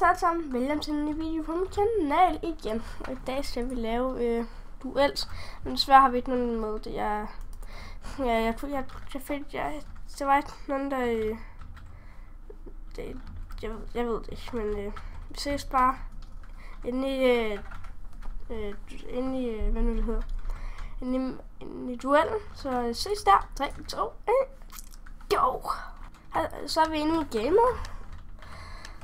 så alle sammen, velkommen til en ny video på min kanal igen. Og i dag skal vi lave duels. Men desværre har vi ikke nogen med det. Det var ikke nogen, der... jeg ved det ikke, men vi ses bare inde i hvad nu det hedder, inde i duellen. Så ses der. 3, 2, 1, go! Så er vi inde i gamer.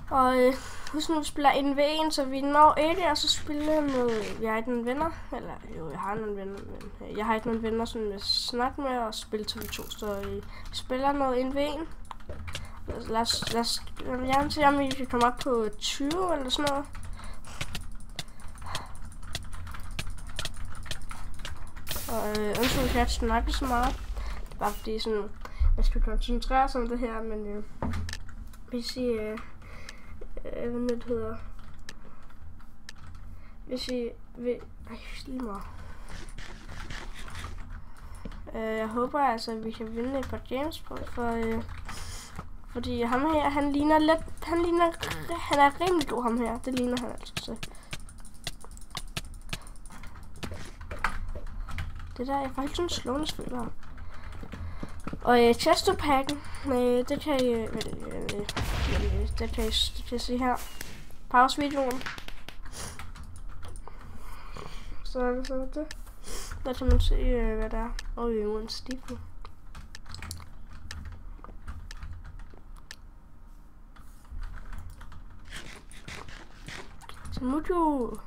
Og husk nu, vi spiller 1v1, så vi når 1, og så spiller jeg med, jeg har ikke nogen venner, eller jo, jeg har nogle venner, men jeg har ikke nogen venner, som jeg snakker med og spille TV2, så vi spiller noget 1v1. Lad os gerne se, om vi kan komme op på 20 eller sådan noget. Og ønsker, at jeg ikke snakke så meget. Det er bare fordi, sådan, jeg skal koncentrere sig om det her, men hvis I... hvad det hedder. Hvis I vil... lige meget. Jeg håber altså, at vi kan vinde et par games på, fordi ham her, han er rimelig god, ham her. Det ligner han altså. Så. Det der er faktisk sådan en slående spiller. Og Chesto-packen, det kan I det kan I se her. Pause videoen. Så er det sådan det. Der kan man se, hvad der er. Og vi er en stifle. Så Mutu.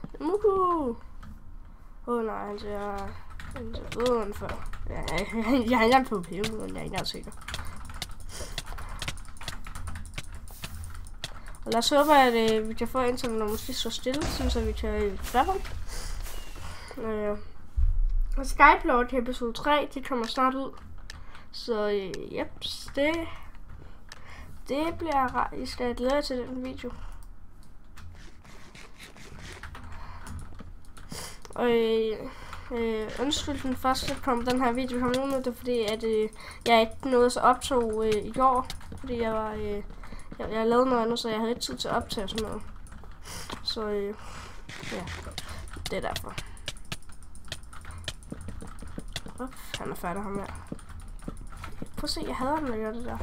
Nej, han ser bedre end før. Jeg er ikke engang på PvP, men jeg er ikke engang sikker. Og lad os håbe, at vi kan få en, som måske står stille, så vi kan klappe ham. Og Skyplot episode 3, det kommer snart ud. Så jeps, det bliver rart. I skal glæde jer til den video. Og undskyld den første kom den her video kom ud, det er fordi at jeg ikke nåede så optog i går, fordi jeg var jeg lavede noget andet, så jeg havde ikke tid til at optage sådan noget. Så ja, det er derfor. Han er færdig ham her. Prøv at se, jeg hader den, der gør det der.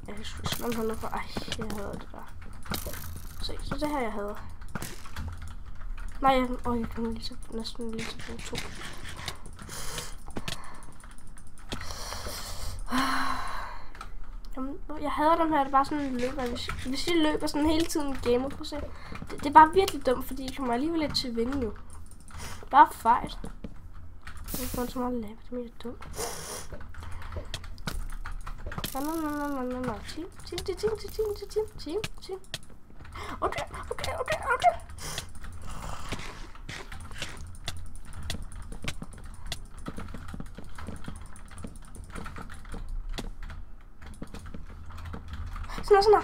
Jeg skulle slå ham ned for. Ej, jeg hader det der. Se, så det her jeg hader. Nej, jeg kan næsten lige til 2. Jeg hader dem her, det er bare sådan løber. Hvis I løber sådan hele tiden gamer, prøv at se. Det er bare virkelig dumt, fordi I kommer alligevel lidt til at vinde jo. Bare fejl. Jeg får så meget lave, det er mere dumt. Team. Okay. Sådan her.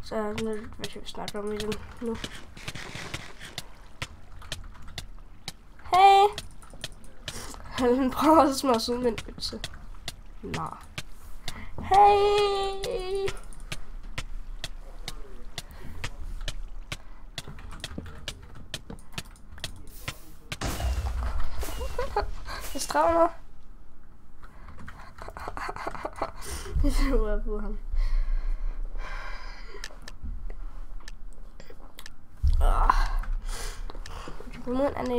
Så nu, hvad skal vi snakke om i den nu? Hey! Han prøver også at smøre sig ud med en økse. Nej. Hey! Jeg stravler. Jeg tror på ham.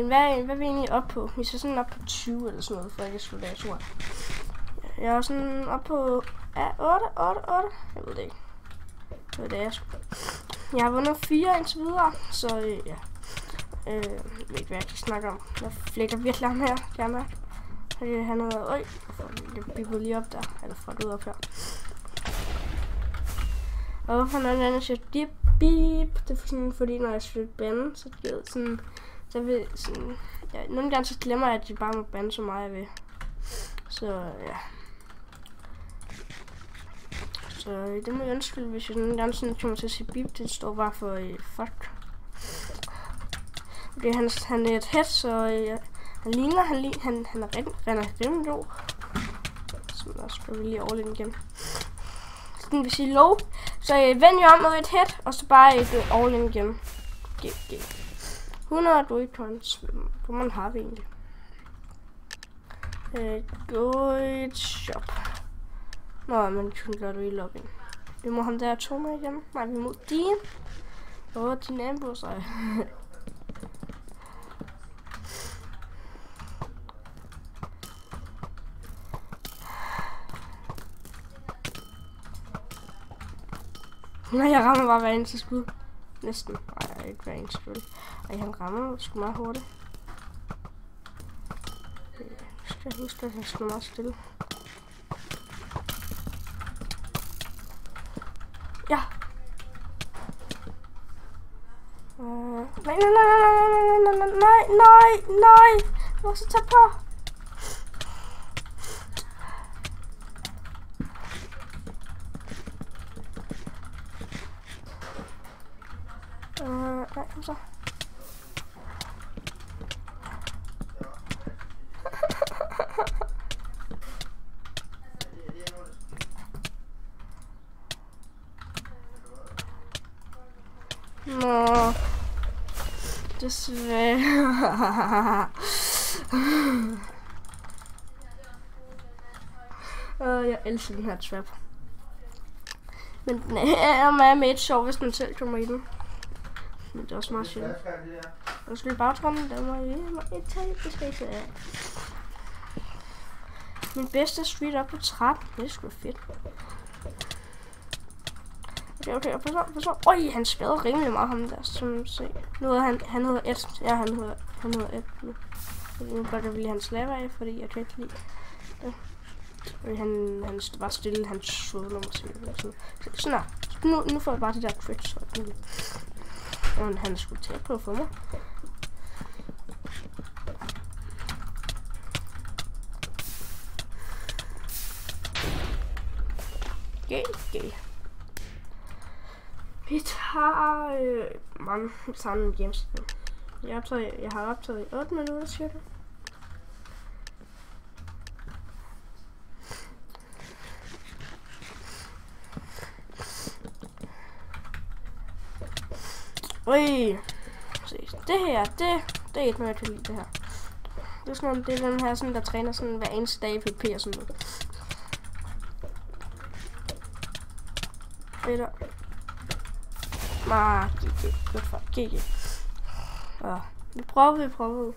Hvad er vi egentlig oppe på? Vi er sådan op på 20 eller sådan noget, for jeg kan slutte af, tror jeg. Jeg er sådan op på 8. Jeg ved det ikke. Det er det, jeg har vundet 4 indtil videre, så ja. Jeg ved ikke, hvad jeg kan snakke om. Jeg flækker virkelig ham her, kan jeg mærke. Han hedder... jeg bipper lige op der. Eller får det ud op her. Og hvorfor når jeg siger bip? Det er sådan, fordi når jeg slutter bande, så giver det sådan... Så vil sådan... Ja, nogle gange så glemmer jeg, at de bare må bande så meget jeg vil. Så ja. Så det må jeg undskylde, hvis jeg nogle gange sådan kommer til at sige bip. Det står bare for fuck. Fordi han er et head, så han render rimelig god. Så der skal vi lige all in igen. Så den vil sige low. Så vend jer om med et head, og så bare et all in igen. GG. 100 great coins. Hvor man har vi egentlig? Good shop. Nå, man kunne gøre det i login. Vi må ham der 2 med igen. Nej, vi må din. Din ambusser. Nej, jeg rammer bare hver eneste skud. Næsten. Nej, ikke hver eneste skud. Ej, han rammer sgu meget hurtigt. Jeg skal huske, at han skal meget stille. Ja. Nej. Jeg må så tage på. Nej, kom så. Nå, desværre. Jeg elsker den her trap. Men den er med et sjov, hvis man selv kommer i den. Men det er også meget sjovt. Og så skal vi bagtrunden, der må jeg tage det skal af. Min bedste street op på 13, det er sgu fedt. Okay, pas op. Øj, han skader rimelig meget ham der, som se. Nu hedder han hedder Ed. Ja, han hedder Ed nu. Nu bakker vi lige hans lave af, fordi jeg kan ikke lide det. Han var stille, han svødde mig til. Sådan der. Nu får jeg bare de der crits. Og han skulle tæt på for mig. GG. Vi tager en games. Jeg har optaget i 8 minutter cirka. Ui. Se, det her, det er ikke noget, jeg kan lide det her. Det er sådan noget, det er den her, sådan, der træner sådan hver eneste dag i PvP og sådan noget. Fedt. GG. GG. Vi prøver.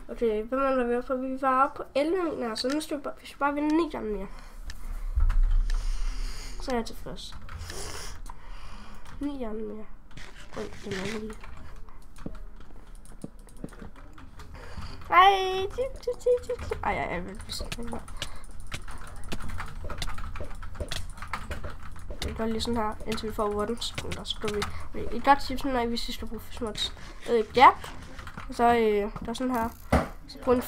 Okay, hvad man laver på? Vi var oppe på 11 minutter, så nu skal vi bare vinde 9 gange mere. Så er jeg tilfreds. 9 gange mere. Det er lige. Ej, jeg vil bestemt ikke. Vi gør lige sådan her, indtil vi får wardens. Der skal vi. Et godt tip, når vi skal bruge smuts. Gap. Og så der er sådan her. Så bruge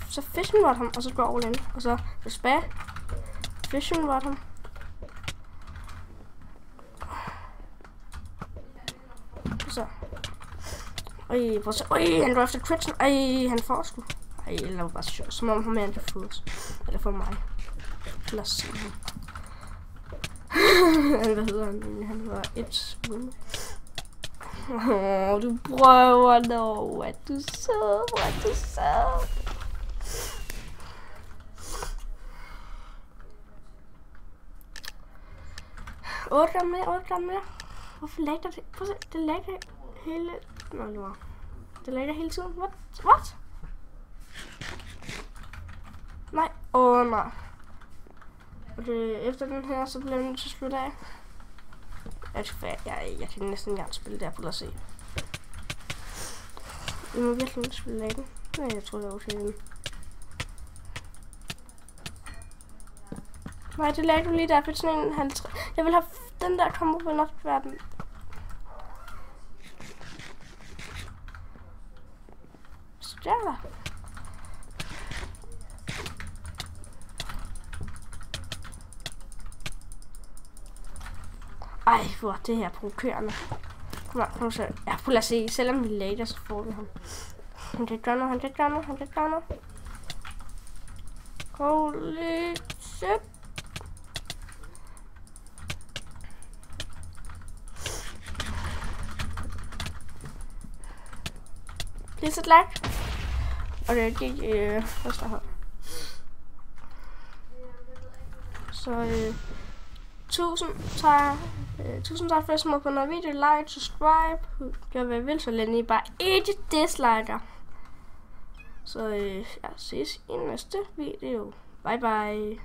så fishing rod ham, og så går all in. Og så spam. Fishing rod ham. Så. Han går efter critsen. Han får sgu. Jeg laver bare sjovt, som om han er en fod. Eller for mig. Lad os se ham. Hvad hedder han? Han hedder et win. Du prøver nu. Er du sød? 8 gram mere. Hvorfor lagde det? Prøv at se, det lagde hele... Nå, det var... Det lagde hele tiden. What? Nej. Nej. Okay, efter den her, så bliver den til slut af. Jeg kan næsten ikke spille der, lad os se. Jeg må virkelig ikke spille af den. Nej, jeg tror, det er okay. Nej, det lagde du lige der, for sådan en 50. Jeg vil have den der komme på nok verden. Stjæler. Ej, hvor er det her provokerende. Kom on, så. Ja, lad os se. Selvom vi later, så får vi ham. Han det gunner. Holy shit. Please et like. Og det gik første hold. Så tusind tak for at små på noget video. Like, subscribe. Gør hvad I vil, så lad I bare ikke disliker. Så jeg ses i næste video. Bye bye.